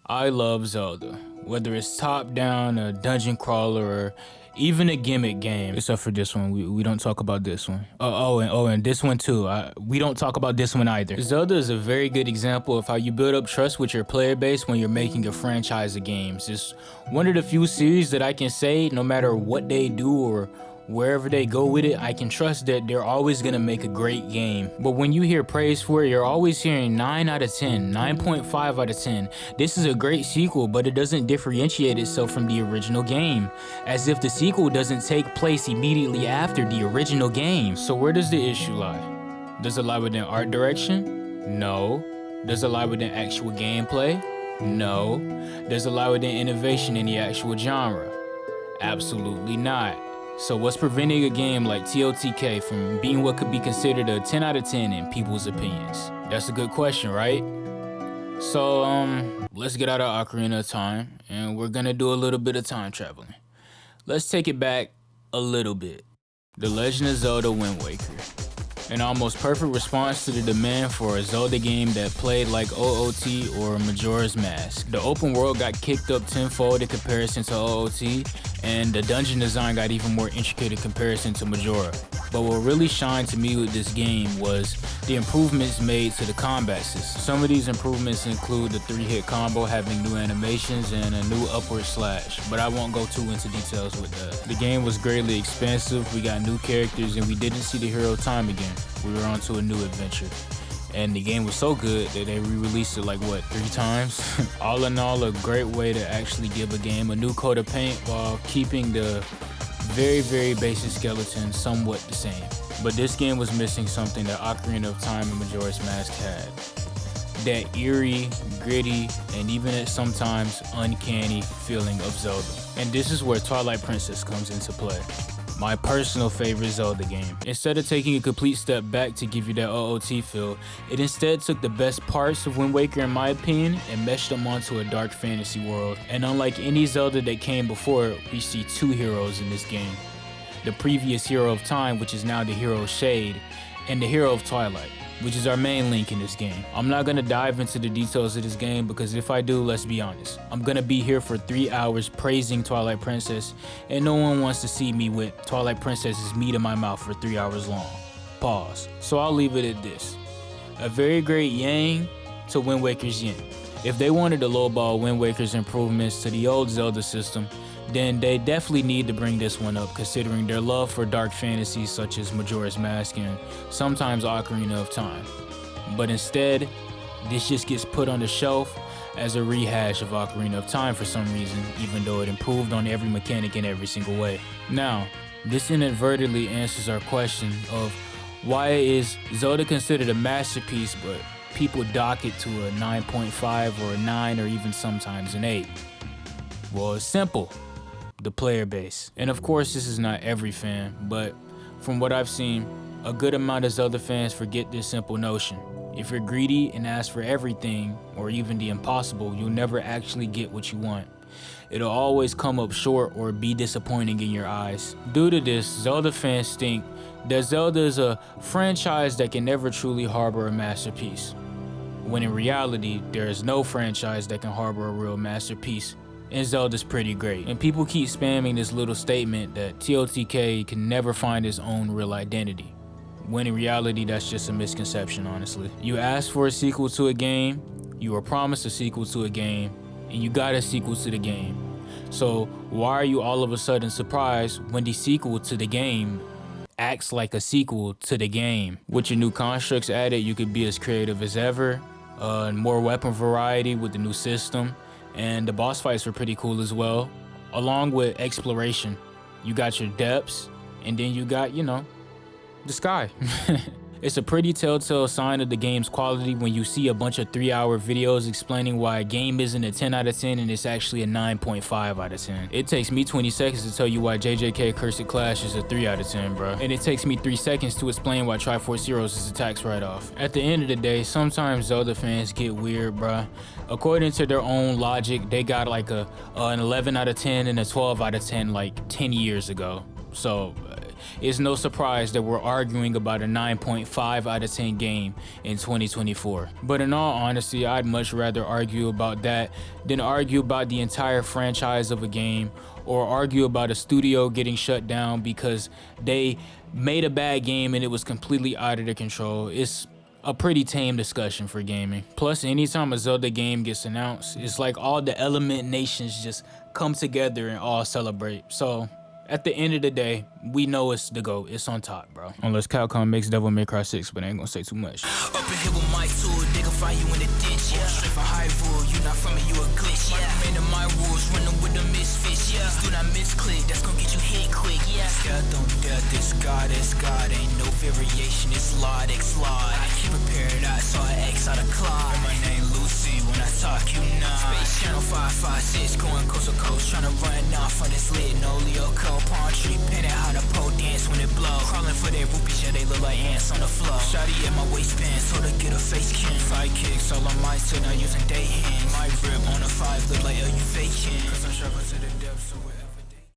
I love Zelda, whether it's top-down, a dungeon crawler, or even a gimmick game. Except for this one, we don't talk about this one. And this one too. We don't talk about this one either. Zelda is a very good example of how you build up trust with your player base when you're making a franchise of games. It's one of the few series that I can say, no matter what they do or wherever they go with it, I can trust that they're always gonna make a great game. But when you hear praise for it, you're always hearing 9 out of 10, 9.5 out of 10. This is a great sequel, but it doesn't differentiate itself from the original game, as if the sequel doesn't take place immediately after the original game. So where does the issue lie? Does it lie within art direction? No. Does it lie within actual gameplay? No. Does it lie within innovation in the actual genre? Absolutely not. So what's preventing a game like TOTK from being what could be considered a 10 out of 10 in people's opinions? That's a good question, right? So, let's get out of Ocarina of Time, and we're gonna do a little bit of time traveling. Let's take it back a little bit. The Legend of Zelda Wind Waker. An almost perfect response to the demand for a Zelda game that played like OOT or Majora's Mask. The open world got kicked up tenfold in comparison to OOT, and the dungeon design got even more intricate in comparison to Majora. But what really shined to me with this game was the improvements made to the combat system. Some of these improvements include the 3-hit combo having new animations and a new upward slash, but I won't go too into details with that. The game was greatly expansive, we got new characters, and we didn't see the hero time again. We were on to a new adventure. And the game was so good that they re-released it like, 3 times? All in all, a great way to actually give a game a new coat of paint while keeping the very, very basic skeleton somewhat the same. But this game was missing something that Ocarina of Time and Majora's Mask had. That eerie, gritty, and even at sometimes uncanny feeling of Zelda. And this is where Twilight Princess comes into play. My personal favorite Zelda game. Instead of taking a complete step back to give you that OOT feel, it instead took the best parts of Wind Waker in my opinion and meshed them onto a dark fantasy world. And unlike any Zelda that came before it, we see 2 heroes in this game. The previous hero of Time, which is now the hero of Shade, and the hero of Twilight, which is our main Link in this game. I'm not gonna dive into the details of this game because if I do, let's be honest, I'm gonna be here for 3 hours praising Twilight Princess, and no one wants to see me with Twilight Princess's meat in my mouth for 3 hours long. Pause. So I'll leave it at this. A very great yang to Wind Waker's yin. If they wanted to lowball Wind Waker's improvements to the old Zelda system, then they definitely need to bring this one up considering their love for dark fantasies such as Majora's Mask and sometimes Ocarina of Time. But instead, this just gets put on the shelf as a rehash of Ocarina of Time for some reason, even though it improved on every mechanic in every single way. Now, this inadvertently answers our question of why is Zelda considered a masterpiece but people dock it to a 9.5 or a 9 or even sometimes an 8. Well, it's simple. The player base. And of course, this is not every fan, but from what I've seen, a good amount of Zelda fans forget this simple notion. If you're greedy and ask for everything, or even the impossible, you'll never actually get what you want. It'll always come up short or be disappointing in your eyes. Due to this, Zelda fans think that Zelda is a franchise that can never truly harbor a masterpiece. When in reality, there is no franchise that can harbor a real masterpiece. And Zelda's pretty great. And people keep spamming this little statement that TOTK can never find its own real identity. When in reality, that's just a misconception, honestly. You asked for a sequel to a game, you were promised a sequel to a game, and you got a sequel to the game. So why are you all of a sudden surprised when the sequel to the game acts like a sequel to the game? With your new constructs added, you could be as creative as ever, more weapon variety with the new system, and the boss fights were pretty cool as well. Along with exploration, you got your depths, and then you got, the sky. It's a pretty telltale sign of the game's quality when you see a bunch of 3-hour videos explaining why a game isn't a 10 out of 10 and it's actually a 9.5 out of 10. It takes me 20 seconds to tell you why JJK Cursed Clash is a 3 out of 10, bro. And it takes me 3 seconds to explain why Triforce Heroes is a tax write-off. At the end of the day, sometimes Zelda fans get weird, bro. According to their own logic, they got like an 11 out of 10 and a 12 out of 10 like 10 years ago. So it's no surprise that we're arguing about a 9.5 out of 10 game in 2024. But in all honesty, I'd much rather argue about that than argue about the entire franchise of a game, or argue about a studio getting shut down because they made a bad game and it was completely out of their control. It's a pretty tame discussion for gaming. Plus, anytime a Zelda game gets announced, it's like all the element nations just come together and all celebrate. So at the end of the day, we know it's the GOAT. It's on top, bro. Unless Capcom makes Devil May Cry 6, but I ain't gonna say too much. Up in here with my tool, they gon' find you in the ditch, yeah. Straight for Hyrule, you not from it, you a glitch, yeah. Man of my rules, running with the misfits, yeah. Do not misclick, that's gon' get you hit quick, yeah. Death on death, this God, ain't no variation, it's Lord X Lord. I keep a paradise, so I X out of Claude. And my name Lucy, when I talk, you know. Space Channel 556, going coast to coast, tryna run off on this lit, no Leo Cole, palm tree, pinning how the pole dance when it blow. Crawling for their rupees, yeah, they look like ants on the floor. Shawty at my waistband, so to get a face can. Sidekicks, all on my still not using day hands. My rib on a 5 look like you faking. Cause I'm sharp to the